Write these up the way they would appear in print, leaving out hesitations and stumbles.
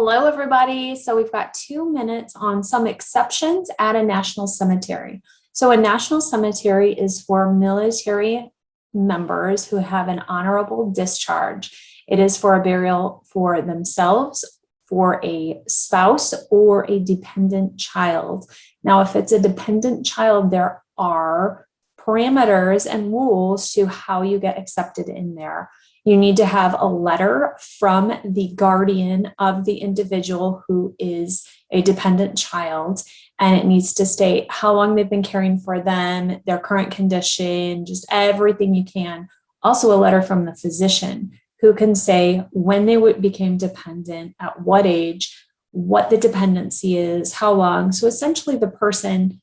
Hello, everybody. So we've got 2 minutes on some exceptions at a national cemetery. So a national cemetery is for military members who have an honorable discharge. It is for a burial for themselves, for a spouse, or a dependent child. Now, if it's a dependent child, there are parameters and rules to how you get accepted in there. You need to have a letter from the guardian of the individual who is a dependent child, and it needs to state how long they've been caring for them, their current condition, just everything you can. Also, a letter from the physician who can say when they became dependent, at what age, what the dependency is, how long. So essentially the person,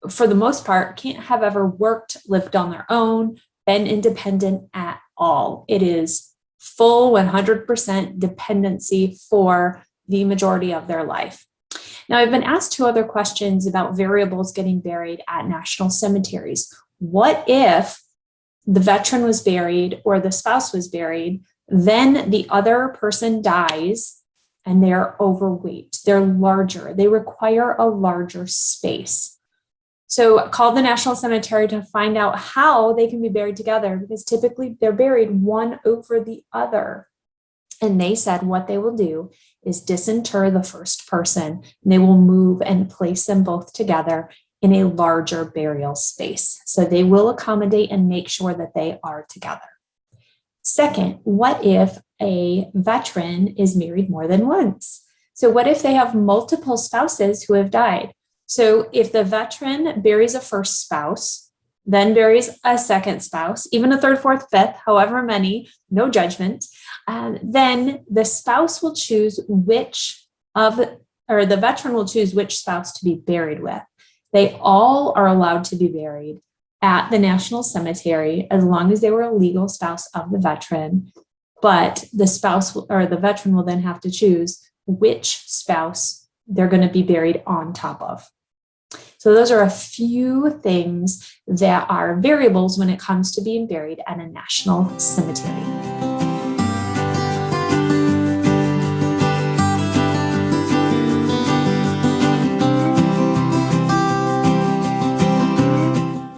for the most part, can't have ever worked, lived on their own, been independent at all. It is full 100% dependency for the majority of their life. Now, I've been asked 2 other questions about variables getting buried at national cemeteries. What if the veteran was buried or the spouse was buried, then the other person dies and they're overweight, they're larger, they require a larger space? So call the National Cemetery to find out how they can be buried together, because typically they're buried one over the other. And they said what they will do is disinter the first person, and they will move and place them both together in a larger burial space. So they will accommodate and make sure that they are together. Second, what if a veteran is married more than once? So what if they have multiple spouses who have died? So if the veteran buries a first spouse, then buries a second spouse, even a third, fourth, fifth, however many, no judgment, then the spouse will choose the veteran will choose which spouse to be buried with. They all are allowed to be buried at the National Cemetery as long as they were a legal spouse of the veteran. But the spouse or the veteran will then have to choose which spouse they're going to be buried on top of. So those are a few things that are variables when it comes to being buried at a national cemetery.